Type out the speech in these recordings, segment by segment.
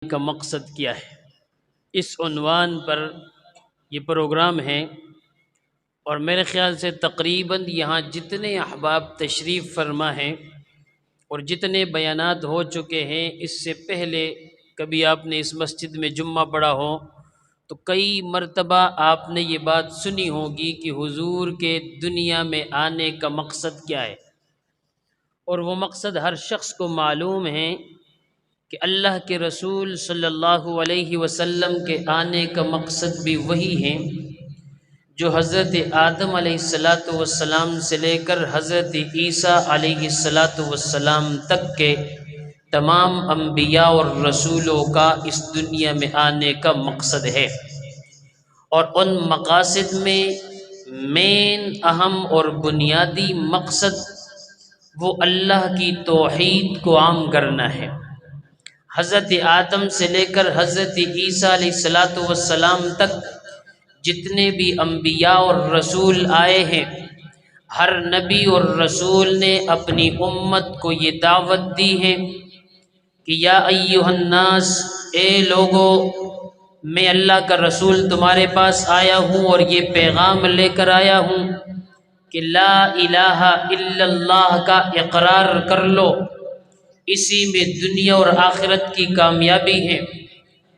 کا مقصد کیا ہے، اس عنوان پر یہ پروگرام ہے۔ اور میرے خیال سے تقریباً یہاں جتنے احباب تشریف فرما ہیں اور جتنے بیانات ہو چکے ہیں، اس سے پہلے کبھی آپ نے اس مسجد میں جمعہ پڑھا ہو تو کئی مرتبہ آپ نے یہ بات سنی ہوگی کہ حضور کے دنیا میں آنے کا مقصد کیا ہے، اور وہ مقصد ہر شخص کو معلوم ہے کہ اللہ کے رسول صلی اللہ علیہ وسلم کے آنے کا مقصد بھی وہی ہے جو حضرت آدم علیہ السلام سے لے کر حضرت عیسیٰ علیہ السلام تک کے تمام انبیاء اور رسولوں کا اس دنیا میں آنے کا مقصد ہے۔ اور ان مقاصد میں مین اہم اور بنیادی مقصد وہ اللہ کی توحید کو عام کرنا ہے۔ حضرت آدم سے لے کر حضرت عیسیٰ علیہ السلام تک جتنے بھی انبیاء اور رسول آئے ہیں، ہر نبی اور رسول نے اپنی امت کو یہ دعوت دی ہے کہ یا ایھا الناس، اے لوگو، میں اللہ کا رسول تمہارے پاس آیا ہوں اور یہ پیغام لے کر آیا ہوں کہ لا الہ الا اللہ کا اقرار کر لو، اسی میں دنیا اور آخرت کی کامیابی ہے۔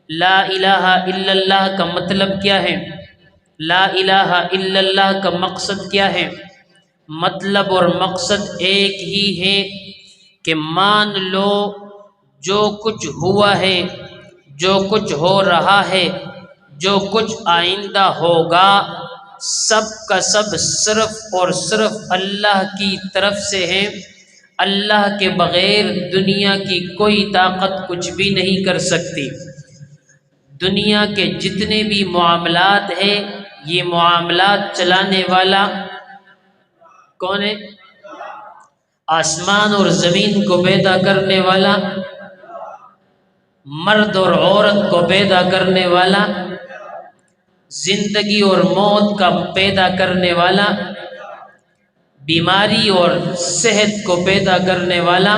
لا الہ الا اللہ کا مطلب کیا ہے؟ لا الہ الا اللہ کا مقصد کیا ہے؟ مطلب اور مقصد ایک ہی ہے کہ مان لو جو کچھ ہوا ہے، جو کچھ ہو رہا ہے، جو کچھ آئندہ ہوگا، سب کا سب صرف اور صرف اللہ کی طرف سے ہے۔ اللہ کے بغیر دنیا کی کوئی طاقت کچھ بھی نہیں کر سکتی۔ دنیا کے جتنے بھی معاملات ہیں، یہ معاملات چلانے والا کون ہے؟ آسمان اور زمین کو پیدا کرنے والا، مرد اور عورت کو پیدا کرنے والا، زندگی اور موت کا پیدا کرنے والا، بیماری اور صحت کو پیدا کرنے والا،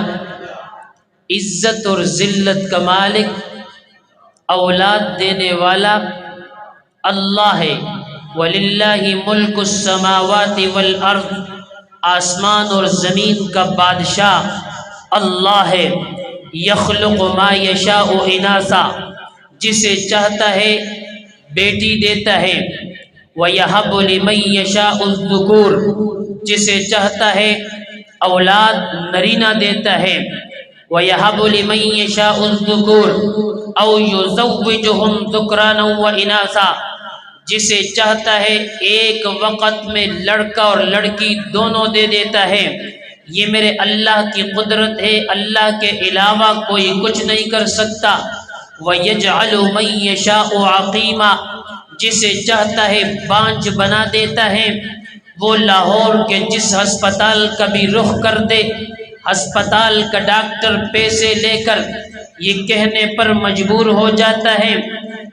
عزت اور ذلت کا مالک، اولاد دینے والا اللہ ہے۔ وَلِلَّهِ مُلْكُ السَّمَاوَاتِ وَالْأَرْضِ، آسمان اور زمین کا بادشاہ اللہ ہے۔ يَخْلُقُ مَا يَشَاءُ إِنَاثًا، جسے چاہتا ہے بیٹی دیتا ہے۔ وَيَهَبُ لِمَن يَشَاءُ الذُّكُورَ، جسے چاہتا ہے اولاد نرینہ دیتا ہے۔ وَيَهَبُ لِمَن يَشَاءُ الذُّكُورَ أَوْ يُزَوِّجُهُمْ ذُكْرَانًا وَإِنَاثًا، جسے چاہتا ہے ایک وقت میں لڑکا اور لڑکی دونوں دے دیتا ہے۔ یہ میرے اللہ کی قدرت ہے، اللہ کے علاوہ کوئی کچھ نہیں کر سکتا۔ وَيَجْعَلُ مَن يَشَاءُ عَقِيمًا، جسے چاہتا ہے بانجھ بنا دیتا ہے۔ وہ لاہور کے جس ہسپتال کا بھی رخ کر دے، ہسپتال کا ڈاکٹر پیسے لے کر یہ کہنے پر مجبور ہو جاتا ہے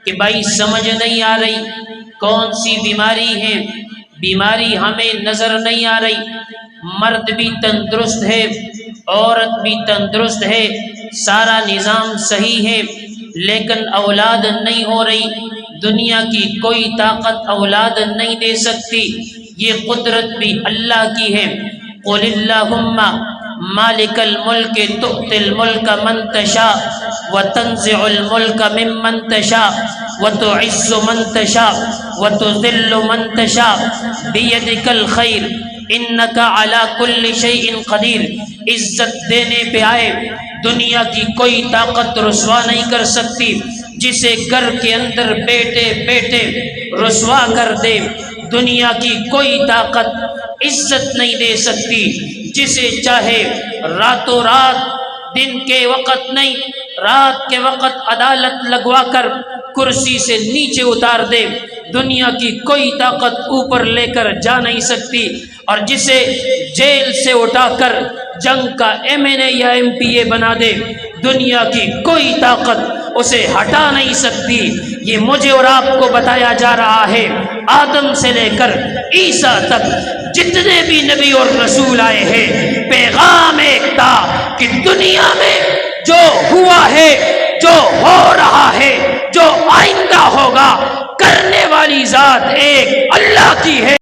کہ بھائی سمجھ نہیں آ رہی کون سی بیماری ہے، بیماری ہمیں نظر نہیں آ رہی، مرد بھی تندرست ہے، عورت بھی تندرست ہے، سارا نظام صحیح ہے، لیکن اولاد نہیں ہو رہی، دنیا کی کوئی طاقت اولاد نہیں دے سکتی۔ یہ قدرت بھی اللہ کی ہے۔ قُلِ اللَّهُمَّ مالک الملک تؤتی الملک من تشاء وتنزع الملک ممن تشاء وتعز من تشاء وتذل من تشاء بیدک الخیر انک علی کل شیء قدیر۔ عزت دینے پہ آئے، دنیا کی کوئی طاقت رسوا نہیں کر سکتی۔ جسے گھر کے اندر بیٹے بیٹے رسوا کر دے، دنیا کی کوئی طاقت عزت نہیں دے سکتی۔ جسے چاہے راتوں رات، دن کے وقت نہیں، رات کے وقت عدالت لگوا کر کرسی سے نیچے اتار دے، دنیا کی کوئی طاقت اوپر لے کر جا نہیں سکتی۔ اور جسے جیل سے اٹھا کر جنگ کا MNA یا MPA بنا دے، دنیا کی کوئی طاقت اسے ہٹا نہیں سکتی۔ یہ مجھے اور آپ کو بتایا جا رہا ہے، آدم سے لے کر عیسیٰ تک جتنے بھی نبی اور رسول آئے ہیں، پیغام ایک تھا کہ دنیا میں جو ہوا ہے، جو ہو رہا ہے، جو آئندہ ہوگا، کرنے والی ذات ایک اللہ کی ہے۔